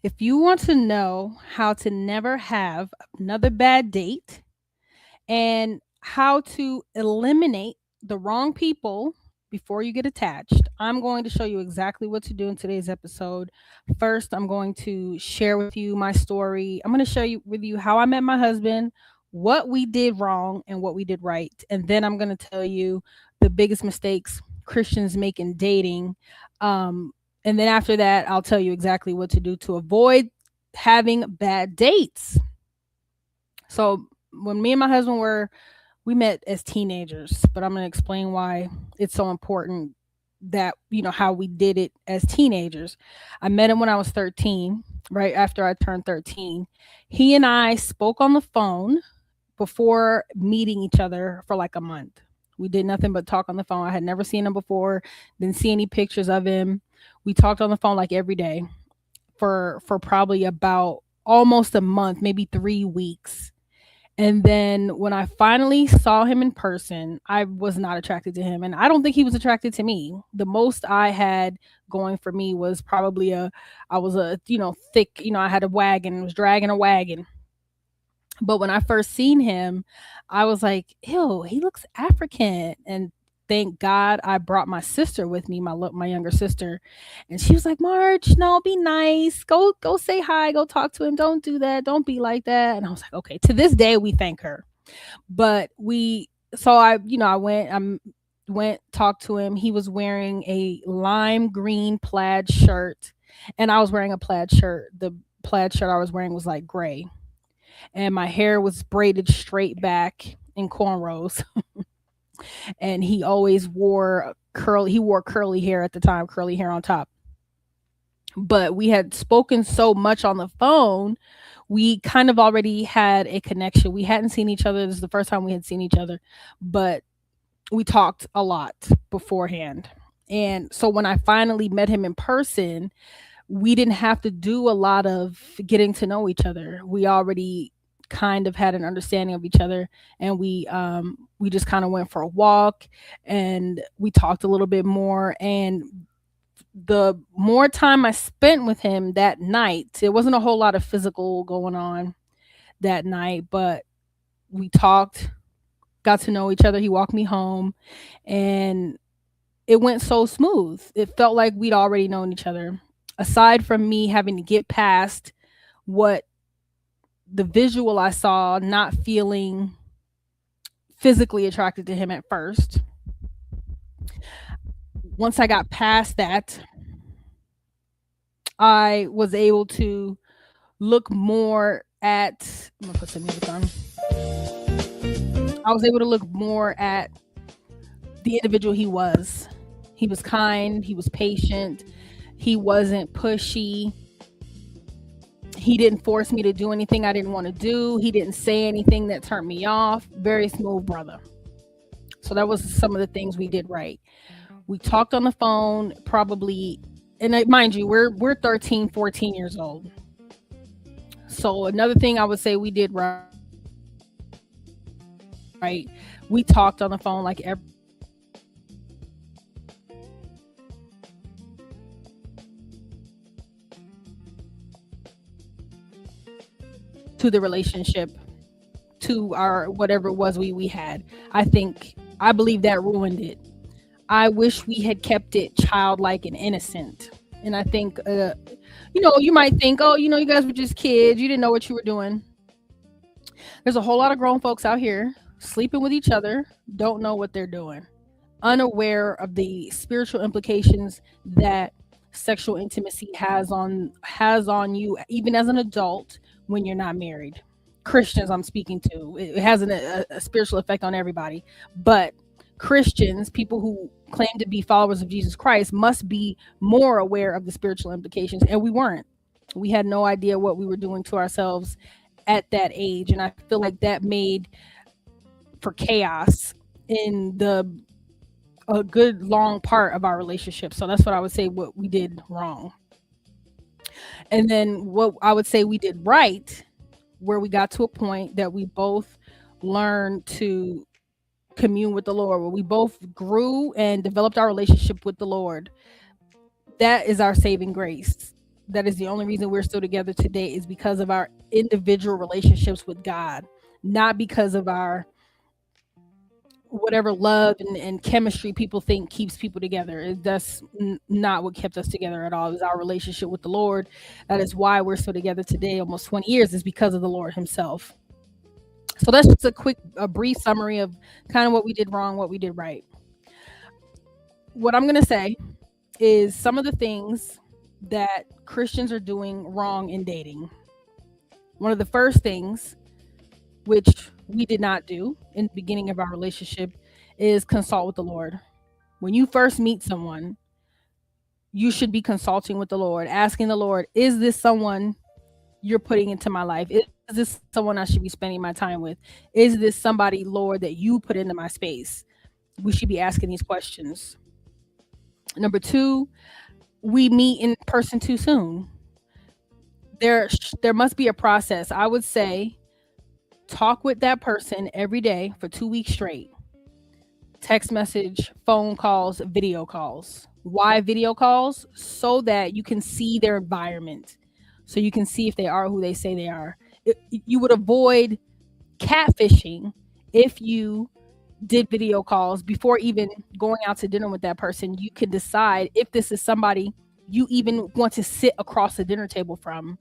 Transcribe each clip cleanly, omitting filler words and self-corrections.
If you want to know how to never have another bad date and how to eliminate the wrong people before you get attached, I'm going to show you exactly what to do in today's episode. First, I'm going to share with you my story. I'm going to share you with you how I met my husband, what we did wrong and what we did right. And then I'm going to tell you the biggest mistakes Christians make in dating. Um, and then after that, I'll tell you exactly what to do to avoid having bad dates. So when me and my husband we met as teenagers, but I'm going to explain why it's so important that, how we did it as teenagers. I met him when I was 13, right after I turned 13. He and I spoke on the phone before meeting each other for like a month. We did nothing but talk on the phone. I had never seen him before, didn't see any pictures of him. We talked on the phone like every day for probably about almost a month, maybe 3 weeks. And then when I finally saw him in person, I was not attracted to him. And I don't think he was attracted to me. The most I had going for me was probably I was thick, I had a wagon, was dragging a wagon. But when I first seen him, I was like, ew, he looks African. And thank God I brought my sister with me, my younger sister. And she was like, Marge, no, be nice. Go say hi, go talk to him. Don't do that. Don't be like that. And I was like, okay. To this day we thank her. But I went talked to him. He was wearing a lime green plaid shirt and I was wearing a plaid shirt. The plaid shirt I was wearing was like gray and my hair was braided straight back in cornrows. And he always wore curly hair at the time, curly hair on top. But we had spoken so much on the phone, we kind of already had a connection. We hadn't seen each other. This is the first time we had seen each other, but we talked a lot beforehand. And so when I finally met him in person, we didn't have to do a lot of getting to know each other. We already kind of had an understanding of each other, and we just kind of went for a walk and we talked a little bit more. And the more time I spent with him that night, there wasn't a whole lot of physical going on that night, but we talked, got to know each other. He walked me home and it went so smooth. It felt like we'd already known each other. Aside from me having to get past what the visual I saw, not feeling physically attracted to him at first. Once I got past that, I was able to look more at I'm gonna put some music on. I was able to look more at the individual he was. He was kind, he was patient, he wasn't pushy. He didn't force me to do anything I didn't want to do. He didn't say anything that turned me off. Very smooth brother. So that was some of the things we did right. We talked on the phone probably, and mind you, we're 13, 14 years old. So another thing I would say we did right, we talked on the phone like every to the relationship, to our whatever it was we had. I believe that ruined it. I wish we had kept it childlike and innocent. And I think you might think, oh, you guys were just kids, you didn't know what you were doing. There's a whole lot of grown folks out here sleeping with each other, don't know what they're doing, unaware of the spiritual implications that sexual intimacy has on you even as an adult when you're not married. Christians I'm speaking to, it has a spiritual effect on everybody, but Christians, people who claim to be followers of Jesus Christ, must be more aware of the spiritual implications, and we weren't. We had no idea what we were doing to ourselves at that age, and I feel like that made for chaos in the a good long part of our relationship. So that's what I would say what we did wrong. And then what I would say we did right, where we got to a point that we both learned to commune with the Lord, where we both grew and developed our relationship with the Lord. That is our saving grace. that is the only reason we're still together today is because of our individual relationships with God, not because of our whatever love and chemistry people think keeps people together. That's not what kept us together at all. It was our relationship with the Lord. That is why we're still together today, almost 20 years, is because of the Lord Himself. So that's just a brief summary of kind of what we did wrong, what we did right. What I'm going to say is some of the things that Christians are doing wrong in dating. One of the first things, which we did not do in the beginning of our relationship, is consult with the Lord. When you first meet someone, you should be consulting with the Lord, asking the Lord, is this someone you're putting into my life? Is this someone I should be spending my time with? Is this somebody, Lord, that you put into my space? We should be asking these questions. Number two, we meet in person too soon. There must be a process. I would say talk with that person every day for 2 weeks straight. Text message, phone calls, video calls. Why video calls? So that you can see their environment. So you can see if they are who they say they are. You would avoid catfishing if you did video calls before even going out to dinner with that person. You can decide if this is somebody you even want to sit across the dinner table from.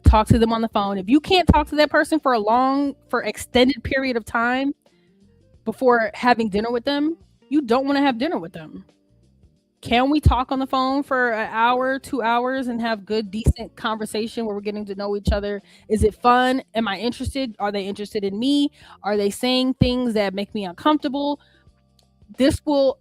Talk to them on the phone. If you can't talk to that person for extended period of time before having dinner with them, you don't want to have dinner with them. Can we talk on the phone for an hour, 2 hours, and have good, decent conversation where we're getting to know each other? Is it fun? Am I interested? Are they interested in me? Are they saying things that make me uncomfortable? This will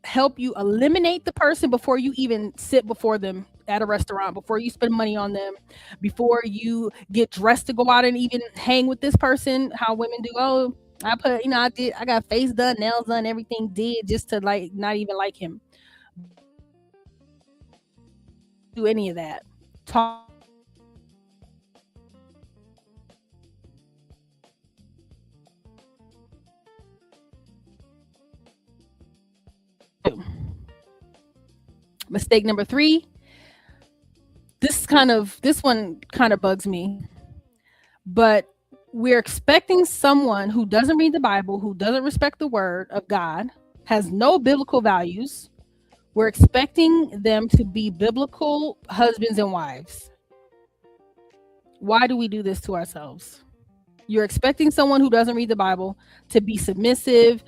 help you eliminate the person before you even sit before them at a restaurant, before you spend money on them, before you get dressed to go out and even hang with this person. How women do, oh, I got face done, nails done, everything did just to like not even like him. Do any of that. Talk. Mistake number three. This one kind of bugs me, but we're expecting someone who doesn't read the Bible, who doesn't respect the word of God, has no biblical values. We're expecting them to be biblical husbands and wives. Why do we do this to ourselves? You're expecting someone who doesn't read the Bible to be submissive,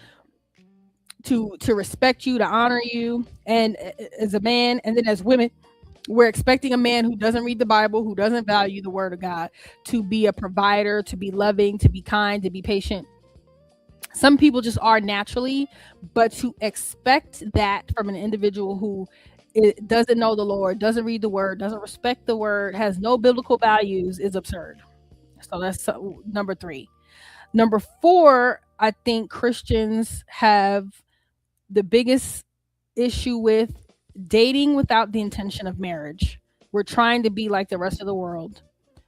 to respect you, to honor you, and as a man, and then as women, we're expecting a man who doesn't read the Bible, who doesn't value the word of God, to be a provider, to be loving, to be kind, to be patient. Some people just are naturally, but to expect that from an individual who doesn't know the Lord, doesn't read the word, doesn't respect the word, has no biblical values is absurd. So that's number three. Number four, I think Christians have the biggest issue with dating without the intention of marriage. We're trying to be like the rest of the world.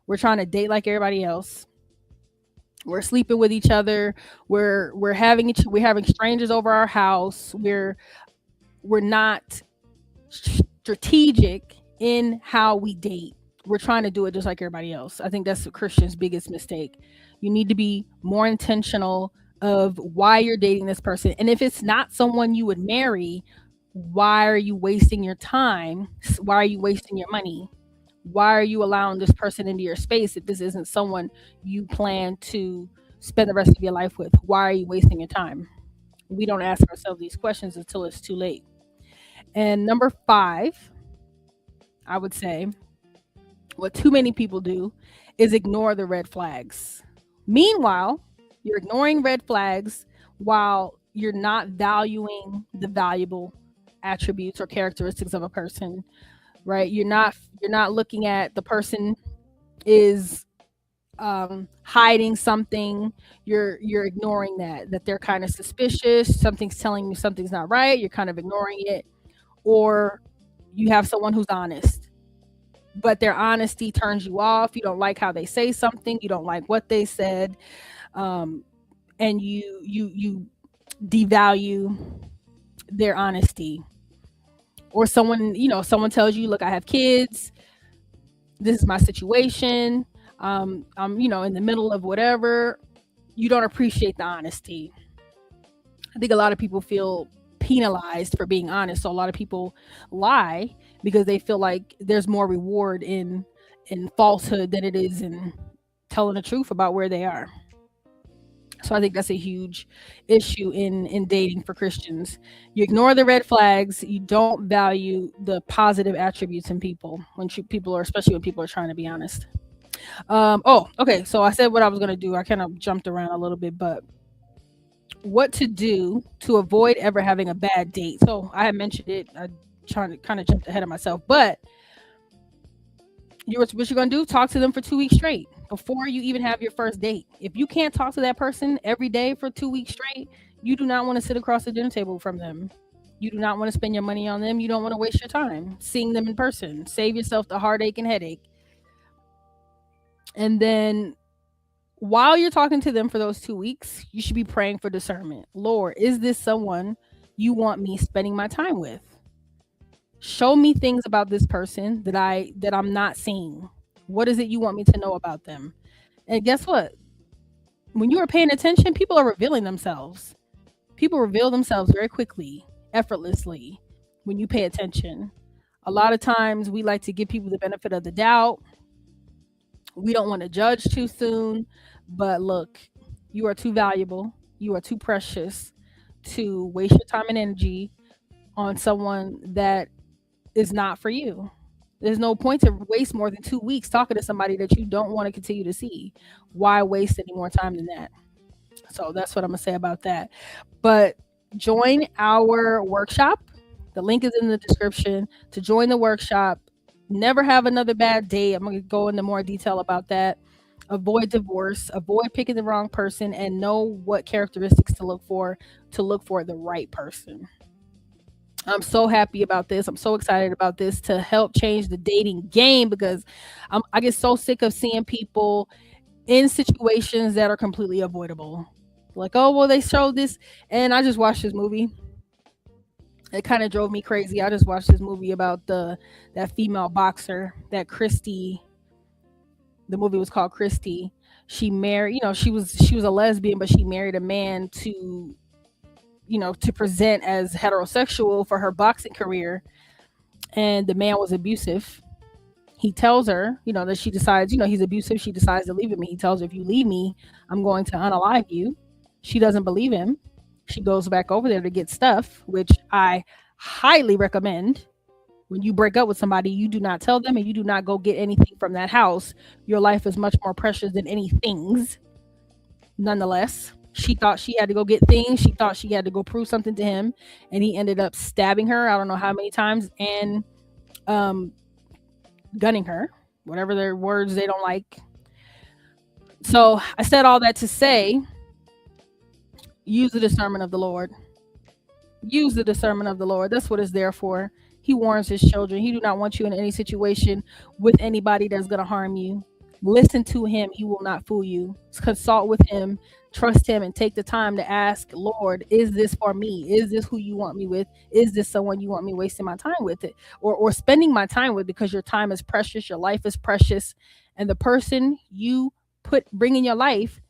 We're trying to date like everybody else. We're sleeping with each other. We're having strangers over our house. We're not strategic in how we date. We're trying to do it just like everybody else. I think that's the Christian's biggest mistake. You need to be more intentional of why you're dating this person. And if it's not someone you would marry, why are you wasting your time? Why are you wasting your money? Why are you allowing this person into your space if this isn't someone you plan to spend the rest of your life with? Why are you wasting your time? We don't ask ourselves these questions until it's too late. And number five, I would say, what too many people do is ignore the red flags. Meanwhile, you're ignoring red flags while you're not valuing the valuable attributes or characteristics of a person, right? You're not looking at the person is hiding something. You're ignoring that they're kind of suspicious. Something's telling you something's not right. You're kind of ignoring it. Or you have someone who's honest, but their honesty turns you off. You don't like how they say something. You don't like what they said, and you devalue their honesty. Or someone tells you, look, I have kids. this is my situation. I'm, in the middle of whatever. You don't appreciate the honesty. I think a lot of people feel penalized for being honest. So a lot of people lie because they feel like there's more reward in falsehood than it is in telling the truth about where they are. So I think that's a huge issue in dating for Christians. You ignore the red flags. You don't value the positive attributes in people people are, especially when people are trying to be honest. Oh, okay. So I said what I was gonna do. I kind of jumped around a little bit, but what to do to avoid ever having a bad date. So I had mentioned it. I trying to kind of jumped ahead of myself, but what you're gonna do? Talk to them for 2 weeks straight before you even have your first date. If you can't talk to that person every day for 2 weeks straight, you do not want to sit across the dinner table from them. You do not want to spend your money on them. You don't want to waste your time seeing them in person. Save yourself the heartache and headache. And then while you're talking to them for those 2 weeks, you should be praying for discernment. Lord, is this someone you want me spending my time with? Show me things about this person that I'm not seeing. What is it you want me to know about them? And guess what? When you are paying attention, people are revealing themselves. People reveal themselves very quickly, effortlessly, when you pay attention. A lot of times we like to give people the benefit of the doubt. We don't want to judge too soon, but look, you are too valuable. You are too precious to waste your time and energy on someone that is not for you. There's no point to waste more than 2 weeks talking to somebody that you don't want to continue to see. Why waste any more time than that? So that's what I'm gonna say about that. But join our workshop. The link is in the description to join the workshop. Never have another bad day. I'm gonna go into more detail about that. Avoid divorce, avoid picking the wrong person, and know what characteristics to look for the right person. I'm so happy about this. I'm so excited about this to help change the dating game because I get so sick of seeing people in situations that are completely avoidable. Like, oh, well, they showed this. And I just watched this movie. It kind of drove me crazy. I just watched this movie about that female boxer, that Christy. The movie was called Christy. She married, she was a lesbian, but she married a man to present as heterosexual for her boxing career. And the man was abusive. He tells her, that she decides, he's abusive. She decides to leave him. He tells her, if you leave me, I'm going to unalive you. She doesn't believe him. She goes back over there to get stuff, which I highly recommend. When you break up with somebody, you do not tell them and you do not go get anything from that house. Your life is much more precious than any things. Nonetheless, she thought she had to go get things. She thought she had to go prove something to him. And he ended up stabbing her, I don't know how many times, and gunning her, whatever their words they don't like. So I said all that to say, use the discernment of the Lord. Use the discernment of the Lord. That's what it's there for. He warns his children. He do not want you in any situation with anybody that's going to harm you. Listen to him. He will not fool you. Consult with him. Trust him and take the time to ask, Lord, is this for me? Is this who you want me with? Is this someone you want me wasting my time with it or spending my time with? Because your time is precious. Your life is precious. And the person you bring in your life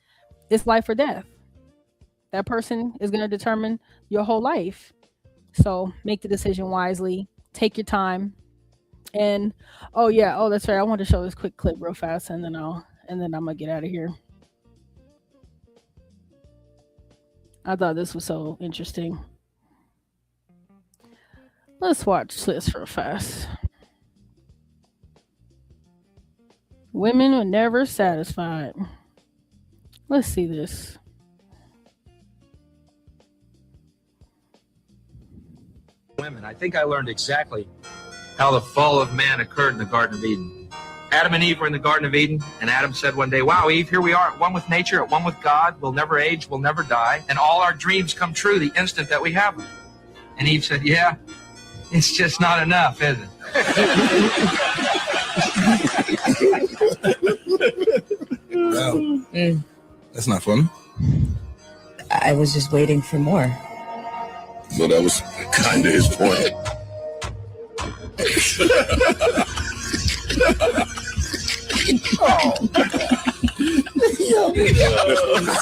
is life or death. That person is going to determine your whole life. So make the decision wisely. Take your time. And that's right. I want to show this quick clip real fast, and then I'm gonna get out of here. I thought this was so interesting. Let's watch this real fast. Women are never satisfied. Let's see this. Women, I think I learned exactly how the fall of man occurred in the Garden of Eden. Adam and Eve were in the Garden of Eden, and Adam said one day, wow, Eve, here we are at one with nature, at one with God. We'll never age, we'll never die, and all our dreams come true the instant that we have them. And Eve said, yeah, it's just not enough, is it? Wow. That's not funny. I was just waiting for more. Well, that was kind of his point. That's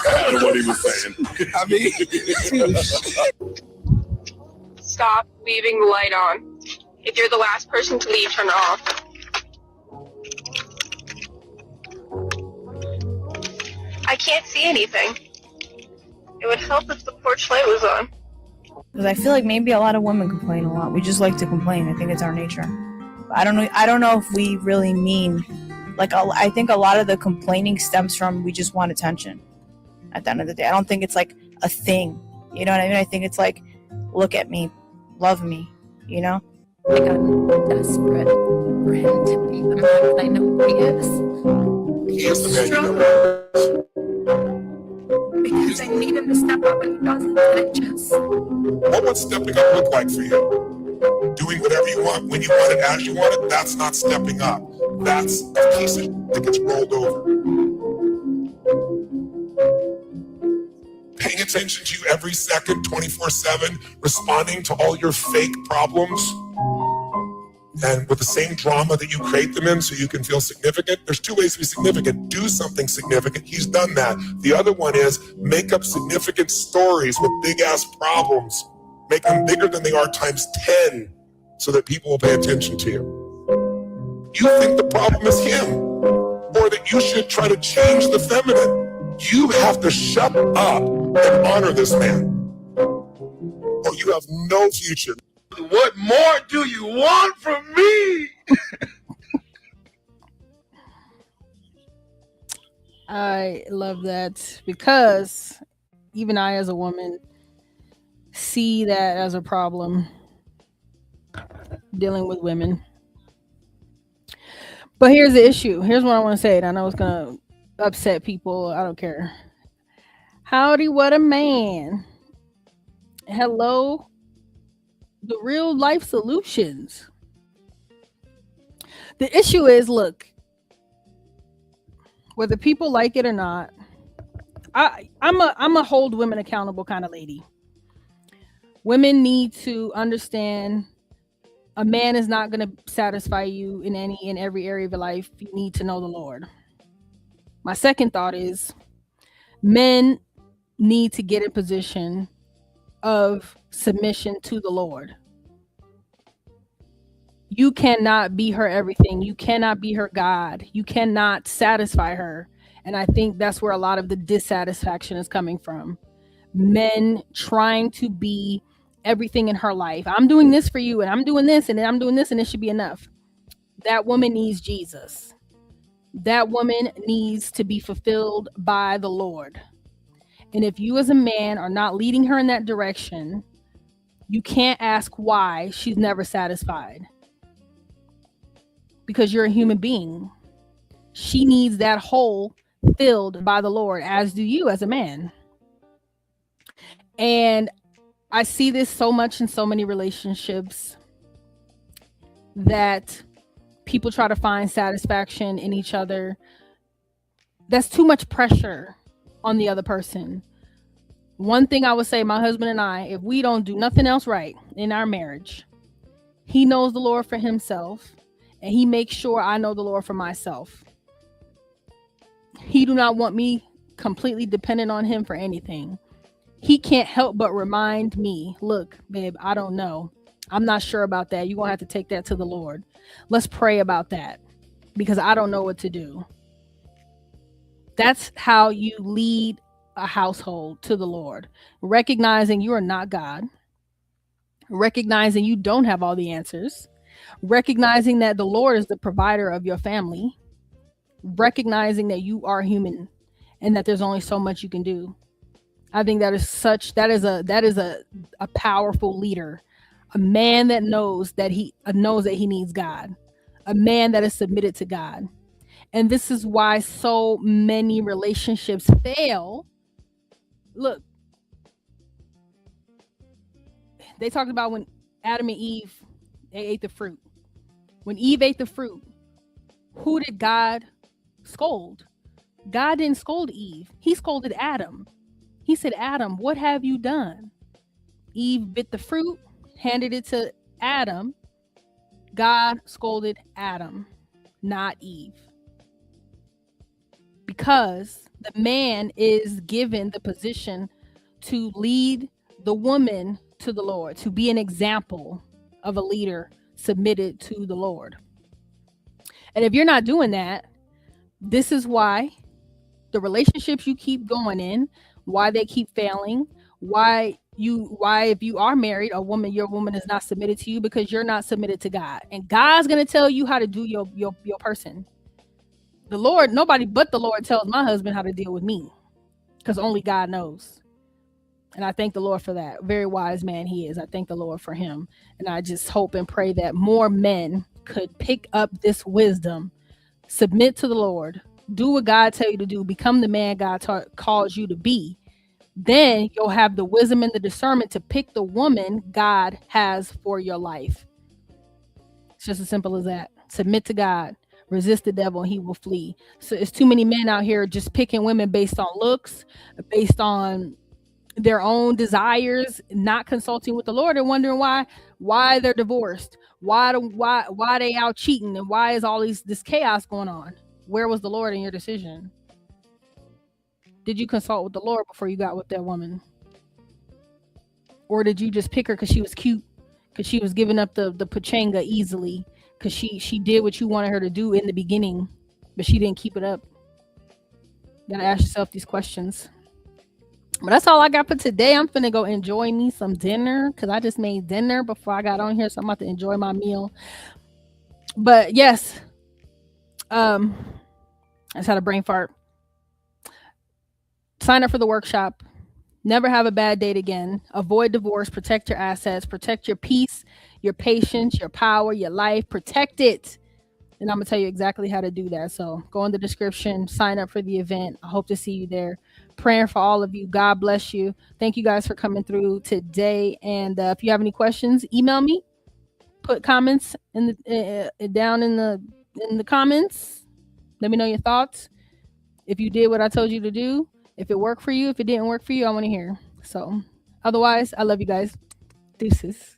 kind of what he was saying. I mean, Stop leaving the light on. If you're the last person to leave, turn it off. I can't see anything. It would help if the porch light was on. Because I feel like maybe a lot of women complain a lot. We just like to complain. I think it's our nature. But I don't know if we really mean, like, I think a lot of the complaining stems from we just want attention at the end of the day. I don't think it's like a thing. You know what I mean? I think it's like, look at me, love me, you know? I got desperate for him to be the man I know he is. he is the man you Struggle know. because I need him to step up and he doesn't. And I just, What would stepping up look like for you? Doing whatever you want, when you want it, as you want it, that's not stepping up. That's a piece of shit that gets rolled over. Paying attention to you every second, 24/7, responding to all your fake problems, and with the same drama that you create them in so you can feel significant. There's two ways to be significant. Do something significant. He's done that. The other one is make up significant stories with big-ass problems. Make them bigger than they are times 10 so that people will pay attention to you. You think the problem is him, or that you should try to change the feminine. You have to shut up and honor this man, or you have no future. What more do you want from me? I love that because even I, as a woman, see that as a problem dealing with women. But here's the issue. Here's what I want to say, and I know it's going to upset people. I don't care. Howdy, what a man. Hello, the real life solutions. The issue is, look, whether people like it or not, I'm a hold women accountable kind of lady. Women need to understand a man is not going to satisfy you in every area of your life. You need to know the Lord. My second thought is men need to get in position of submission to the Lord. You cannot be her everything. You cannot be her God. You cannot satisfy her. And I think that's where a lot of the dissatisfaction is coming from. Men trying to be everything in her life. I'm doing this for you, and I'm doing this, and then I'm doing this, and it should be enough. That woman needs Jesus. That woman needs to be fulfilled by the Lord. And if you as a man are not leading her in that direction, you can't ask why she's never satisfied. Because you're a human being. She needs that hole filled by the Lord, as do you as a man. And I see this so much in so many relationships that people try to find satisfaction in each other. That's too much pressure on the other person. One thing I would say, my husband and I, if we don't do nothing else right in our marriage, he knows the Lord for himself, and he makes sure I know the Lord for myself. He do not want me completely dependent on him for anything. He can't help but remind me, look, babe, I don't know. I'm not sure about that. You're going to have to take that to the Lord. Let's pray about that because I don't know what to do. That's how you lead a household to the Lord. Recognizing you are not God. Recognizing you don't have all the answers. Recognizing that the Lord is the provider of your family. Recognizing that you are human and that there's only so much you can do. I think that is a powerful leader, a man that knows that he needs God, a man that is submitted to God. And this is why so many relationships fail. Look, they talked about when Adam and Eve, they ate the fruit. When Eve ate the fruit, who did God scold? God didn't scold Eve. He scolded Adam. He said, Adam, what have you done? Eve bit the fruit, handed it to Adam. God scolded Adam, not Eve. because the man is given the position to lead the woman to the Lord, to be an example of a leader submitted to the Lord. And if you're not doing that, this is why the relationships you keep going in, why they keep failing, why if you are married, your woman is not submitted to you, because you're not submitted to God. And God's going to tell you how to do your person. The Lord, nobody but the Lord tells my husband how to deal with me, because only God knows. And I thank the Lord for that. Very wise man he is. I thank the Lord for him. And I just hope and pray that more men could pick up this wisdom, submit to the Lord, do what God tells you to do, become the man God calls you to be. Then you'll have the wisdom and the discernment to pick the woman God has for your life. It's just as simple as that. Submit to God, resist the devil, and he will flee. So it's too many men out here just picking women based on looks, based on their own desires, not consulting with the Lord, and wondering why they're divorced, why they out cheating, and why is all this chaos going on. Where was the Lord in your decision? Did you consult with the Lord before you got with that woman? Or did you just pick her because she was cute, because she was giving up the pachanga easily, because she did what you wanted her to do in the beginning, but she didn't keep it up? You gotta ask yourself these questions. But that's all I got for today. I'm finna go enjoy me some dinner, because I just made dinner before I got on here, so I'm about to enjoy my meal. But yes, I just had a brain fart. Sign up for the workshop. Never have a bad date again. Avoid divorce. Protect your assets. Protect your peace, your patience, your power, your life. Protect it. And I'm going to tell you exactly how to do that. So go in the description, sign up for the event. I hope to see you there. Praying for all of you. God bless you. Thank you guys for coming through today. And if you have any questions, email me. Put comments in the down in the comments. Let me know your thoughts. If you did what I told you to do, if it worked for you, if it didn't work for you, I want to hear. So otherwise, I love you guys. Deuces.